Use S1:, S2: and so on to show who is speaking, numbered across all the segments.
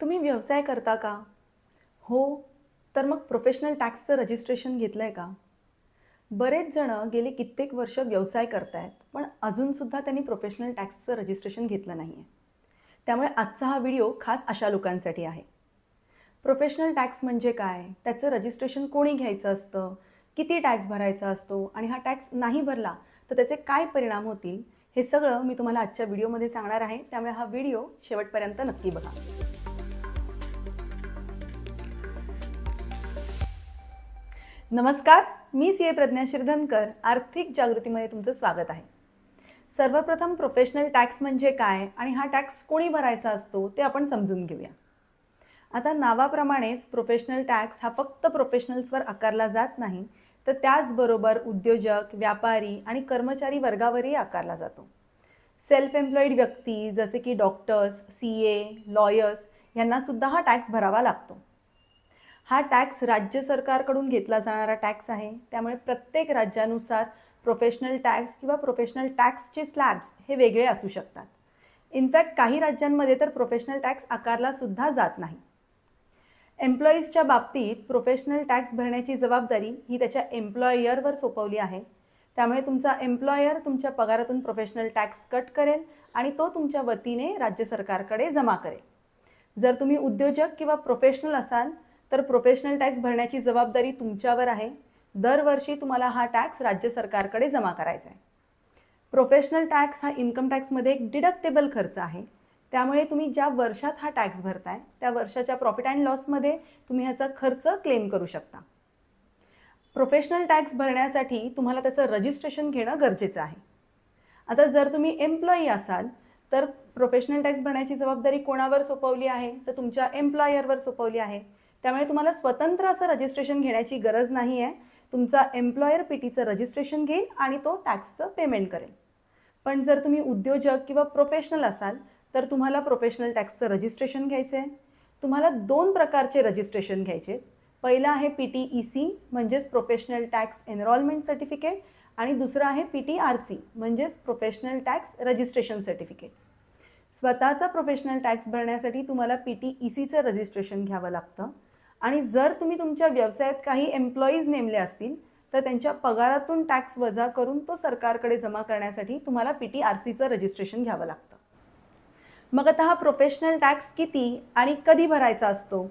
S1: तुम्ही व्यवसाय करता का? हो, तर मग प्रोफेशनल टॅक्सचं रजिस्ट्रेशन घेतलंय का? बरेच जण गेली कित्येक वर्ष व्यवसाय करतायत, पण अजूनसुद्धा त्यांनी प्रोफेशनल टॅक्सचं रजिस्ट्रेशन घेतलं नाहीये. त्यामुळे आजचा हा व्हिडिओ खास अशा लोकांसाठी आहे. प्रोफेशनल टॅक्स म्हणजे काय? त्याचं रजिस्ट्रेशन कोणी घ्यायचं असतं? किती टॅक्स भरायचा असतो? आणि हा टॅक्स नाही भरला तर त्याचे काय परिणाम होतील? हे सगळं मी तुम्हाला आजच्या व्हिडिओमध्ये सांगणार आहे. त्यामुळे हा व्हिडिओ शेवटपर्यंत नक्की बघा. नमस्कार, मी सी ए प्रज्ञा शिरधनकर. आर्थिक जागृतीमध्ये तुमचं स्वागत आहे. सर्वप्रथम प्रोफेशनल टॅक्स म्हणजे काय आणि हा टॅक्स कोणी भरायचा असतो ते आपण समजून घेऊया. आता नावाप्रमाणेच प्रोफेशनल टॅक्स हा फक्त प्रोफेशनल्सवर आकारला जात नाही, तर त्याचबरोबर उद्योजक, व्यापारी आणि कर्मचारी वर्गावरही आकारला जातो. सेल्फ एम्प्लॉईड व्यक्ती जसे की डॉक्टर्स, CA, लॉयर्स यांनासुद्धा हा टॅक्स भरावा लागतो. हा टॅक्स राज्य सरकारकडून घेतला जाणारा टॅक्स आहे. त्यामुळे प्रत्येक राज्यानुसार प्रोफेशनल टॅक्स किंवा प्रोफेशनल टॅक्सचे स्लॅब्स हे वेगळे असू शकतात. इनफॅक्ट काही राज्यांमध्ये तर प्रोफेशनल टॅक्स आकारला सुद्धा जात नाही. एम्प्लॉईजच्या बाबतीत प्रोफेशनल टॅक्स भरण्याची जबाबदारी ही त्याच्या एम्प्लॉयरवर सोपवली आहे. त्यामुळे तुमचा एम्प्लॉयर तुमच्या पगारातून प्रोफेशनल टॅक्स कट करेल आणि तो तुमच्या वतीने राज्य सरकारकडे जमा करेल. जर तुम्ही उद्योजक किंवा प्रोफेशनल असाल तर प्रोफेशनल टॅक्स भरण्याची जबाबदारी तुमच्यावर आहे. दरवर्षी तुम्हाला हा टॅक्स राज्य सरकारकडे जमा करायचा आहे. प्रोफेशनल टॅक्स हा इन्कम टॅक्समध्ये एक डिडक्टेबल खर्च आहे. त्यामुळे तुम्ही ज्या वर्षात हा टॅक्स भरताय त्या वर्षाच्या प्रॉफिट अँड लॉसमध्ये तुम्ही ह्याचा खर्च क्लेम करू शकता. प्रोफेशनल टॅक्स भरण्यासाठी तुम्हाला त्याचं रजिस्ट्रेशन घेणं गरजेचं आहे. आता जर तुम्ही एम्प्लॉई असाल तर प्रोफेशनल टॅक्स भरण्याची जबाबदारी कोणावर सोपवली आहे? तर तुमच्या एम्प्लॉयरवर सोपवली आहे. त्यामुळे तुम्हाला स्वतंत्र असं रजिस्ट्रेशन घेण्याची गरज नाही आहे. तुमचा एम्प्लॉयर PTचं रजिस्ट्रेशन घेईल आणि तो टॅक्सचं पेमेंट करेल. पण जर तुम्ही उद्योजक किंवा प्रोफेशनल असाल तर तुम्हाला प्रोफेशनल टॅक्सचं रजिस्ट्रेशन घ्यायचं आहे. तुम्हाला 2 प्रकारचे रजिस्ट्रेशन घ्यायचे. पहिलं आहे PTEC म्हणजेच प्रोफेशनल टॅक्स एनरोलमेंट सर्टिफिकेट आणि दुसरं आहे PTRC म्हणजेच प्रोफेशनल टॅक्स रजिस्ट्रेशन सर्टिफिकेट. स्वतःचा प्रोफेशनल टॅक्स भरण्यासाठी तुम्हाला PTECचं रजिस्ट्रेशन घ्यावं लागतं आणि जर तुम्ही तुमच्या व्यवसायात काही एम्प्लॉईज नेमले असतील तर त्यांच्या पगारातून टॅक्स वजा करून तो सरकारकडे जमा करण्यासाठी तुम्हाला PTRCचं रजिस्ट्रेशन घ्यावं लागतं. मग आता हा प्रोफेशनल टॅक्स किती आणि कधी भरायचा असतो?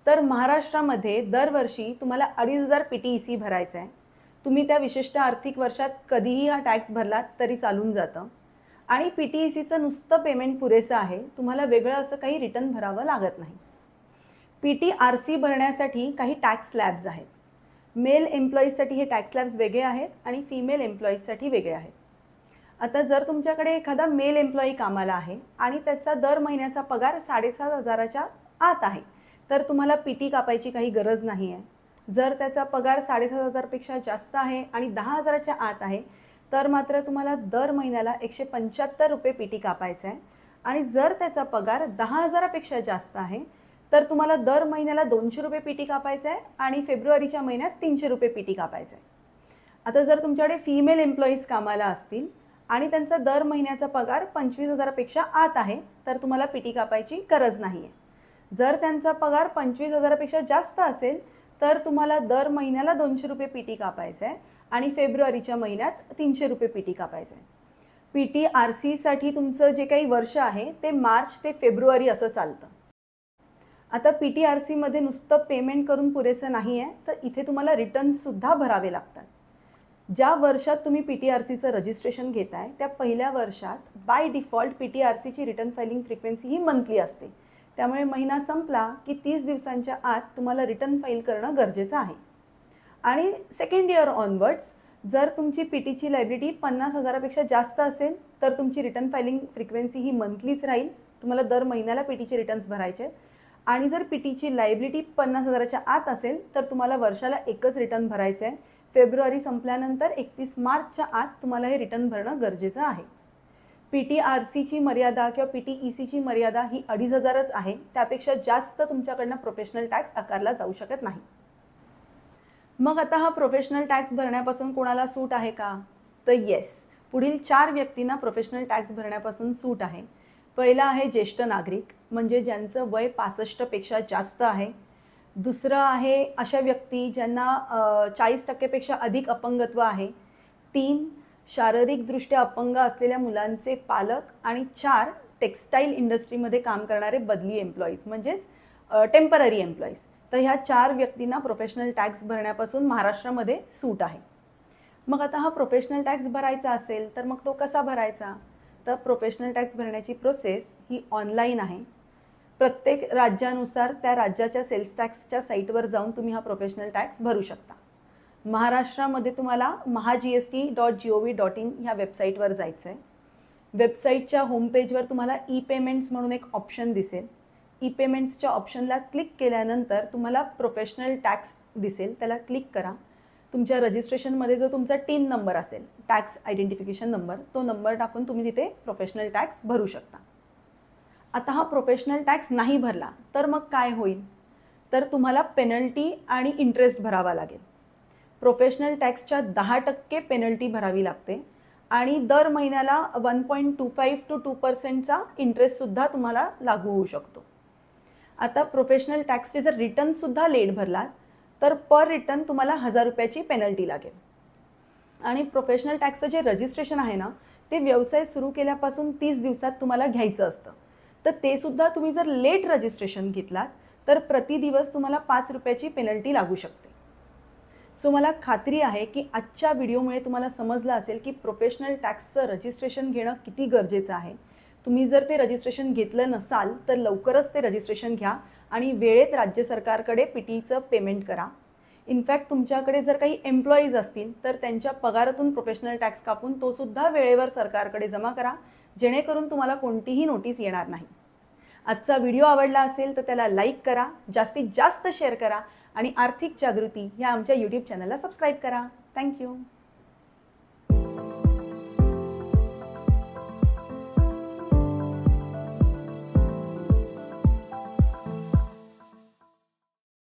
S1: तर महाराष्ट्रामध्ये दरवर्षी तुम्हाला 2,500 PTEC भरायचं आहे. तुम्ही त्या विशिष्ट आर्थिक वर्षात कधीही हा टॅक्स भरलात तरी चालून जातं आणि PTECचं नुसतं पेमेंट पुरेसं आहे. तुम्हाला वेगळं असं काही रिटर्न भरावं लागत नाही. PTRC भरण्यासाठी काही टॅक्स स्लॅब्स आहेत. मेल एम्प्लॉईजसाठी हे टॅक्स स्लॅब्स वेगळे आहेत आणि फिमेल एम्प्लॉईजसाठी वेगळे आहेत. आता जर तुमच्याकडे एखादा मेल एम्प्लॉई कामाला आहे आणि त्याचा दर महिन्याचा पगार 7,500च्या आत आहे तर तुम्हाला PT कापायची काही गरज नाही आहे. जर त्याचा पगार 7,500पेक्षा जास्त आहे आणि 10,000च्या आत आहे तर मात्र तुम्हाला दर महिन्याला ₹175 PT कापायचा आहे. आणि जर त्याचा पगार 10,000पेक्षा जास्त आहे तर तुम्हाला दर महिन्याला ₹200 PT कापायचा आहे आणि फेब्रुवारीच्या महिन्यात ₹300 PT कापायचा आहे. आता जर तुमच्याकडे फिमेल एम्प्लॉईज कामाला असतील आणि त्यांचा दर महिन्याचा पगार 25,000पेक्षा आत आहे तर तुम्हाला PT कापायची गरज नाही आहे. जर त्यांचा पगार 25,000पेक्षा जास्त असेल तर तुम्हाला दर महिन्याला ₹200 PT कापायचं आहे आणि फेब्रुवारीच्या महिन्यात ₹300 PT कापायचं आहे. PTRCसाठी तुमचं जे काही वर्ष आहे ते मार्च ते फेब्रुवारी असं चालतं. आता PTRCमध्ये नुसतं पेमेंट करून पुरेसं नाही आहे तर इथे तुम्हाला रिटर्न्ससुद्धा भरावे लागतात. ज्या वर्षात तुम्ही PTRCचं रजिस्ट्रेशन घेताय त्या पहिल्या वर्षात बाय डिफॉल्ट PTRCची रिटर्न फायलिंग फ्रिक्वेन्सी ही मंथली असते. त्यामुळे महिना संपला की 30 दिवसांच्या आत तुम्हाला रिटर्न फाईल करणं गरजेचं आहे. आणि सेकंड इयर ऑनवर्ड्स जर तुमची PTची लायबिलिटी 50,000पेक्षा जास्त असेल तर तुमची रिटर्न फायलिंग फ्रिक्वेन्सी ही मंथलीच राहील. तुम्हाला दर महिन्याला PTचे रिटर्न्स भरायचे. आणि जर PTची लायबिलिटी 50,000च्या आत असेल तर तुम्हाला वर्षाला एकच रिटर्न भरायचं आहे. फेब्रुवारी संपल्यानंतर 31 मार्चच्या आत तुम्हाला हे रिटर्न भरणं गरजेचं आहे. PTRCची मर्यादा किंवा PTECची मर्यादा ही 2,500च आहे. त्यापेक्षा जास्त तुमच्याकडनं प्रोफेशनल टॅक्स आकारला जाऊ शकत नाही. मग आता हा प्रोफेशनल टॅक्स भरण्यापासून कोणाला सूट आहे का? तर येस, पुढील 4 व्यक्तींना प्रोफेशनल टॅक्स भरण्यापासून सूट आहे. पहिला आहे ज्येष्ठ नागरिक, म्हणजे ज्यांचं वय 65 पेक्षा जास्त आहे. दुसरं आहे अशा व्यक्ती ज्यांना 40% पेक्षा अधिक अपंगत्व आहे. 3 शारीरिकदृष्ट्या अपंग असलेल्या मुलांचे पालक. आणि 4 टेक्स्टाईल इंडस्ट्रीमध्ये काम करणारे बदली एम्प्लॉईज, म्हणजेच टेम्पररी एम्प्लॉईज. तर ह्या 4 व्यक्तींना प्रोफेशनल टॅक्स भरण्यापासून महाराष्ट्रामध्ये सूट आहे. मग आता हा प्रोफेशनल टॅक्स भरायचा असेल तर मग तो कसा भरायचा? तर प्रोफेशनल टॅक्स भरण्याची प्रोसेस ही ऑनलाईन आहे. प्रत्येक राज्यानुसार त्या राज्याच्या सेल्स टॅक्सच्या साईटवर जाऊन तुम्ही हा प्रोफेशनल टॅक्स भरू शकता. महाराष्ट्रामध्ये तुम्हाला mahagst.gov.in ह्या वेबसाईटवर जायचं आहे. वेबसाईटच्या होमपेजवर तुम्हाला ई पेमेंट्स म्हणून एक ऑप्शन दिसेल. ई पेमेंट्सच्या ऑप्शनला क्लिक केल्यानंतर तुम्हाला प्रोफेशनल टॅक्स दिसेल, त्याला क्लिक करा. तुमच्या रजिस्ट्रेशनमध्ये जो तुमचा टीन नंबर असेल, टॅक्स आयडेंटिफिकेशन नंबर, तो नंबर टाकून तुम्ही तिथे प्रोफेशनल टॅक्स भरू शकता. आता हा प्रोफेशनल टॅक्स नाही भरला तर मग काय होईल? तर तुम्हाला पेनल्टी आणि इंटरेस्ट भरावा लागेल. प्रोफेशनल टॅक्सच्या 10% पेनल्टी भरावी लागते आणि दर महिन्याला 1.25 to 2% इंटरेस्टसुद्धा तुम्हाला लागू होऊ शकतो. आता प्रोफेशनल टॅक्सचे जर रिटर्नसुद्धा लेट भरलात तर पर रिटर्न तुम्हाला 1000 रुपयाची पेनल्टी लागेल. आणि प्रोफेशनल टॅक्सचं जे रजिस्ट्रेशन आहे ना, ते व्यवसाय सुरू केल्यापासून 30 दिवसात तुम्हाला घ्यायचं असतं. तर ते सुद्धा तुम्ही जर लेट रजिस्ट्रेशन घेतलात तर प्रति दिवस तुम्हाला 5 रुपयाची पेनल्टी लागू शकते. सो मला खात्री आहे की आजच्या व्हिडिओमुळे तुम्हाला समजलं असेल की प्रोफेशनल टॅक्सचं रजिस्ट्रेशन घेणं किती गरजेचं आहे. तुम्ही जर ते रजिस्ट्रेशन घेतलं नसाल तर लवकरच ते रजिस्ट्रेशन घ्या आणि वेळेत राज्य सरकारकडे PTचं पेमेंट करा. इनफॅक्ट तुमच्याकडे जर काही एम्प्लॉईज असतील तर त्यांच्या पगारातून प्रोफेशनल टॅक्स कापून तो सुद्धा वेळेवर सरकारकडे जमा करा, जेणेकरून तुम्हाला कोणतीही नोटीस येणार नाही. आजचा व्हिडिओ आवडला असेल तर त्याला लाईक करा, जास्तीत जास्त शेअर करा आणि आर्थिक जागृती ह्या आमच्या YouTube चॅनलला सबस्क्राईब करा. थँक्यू.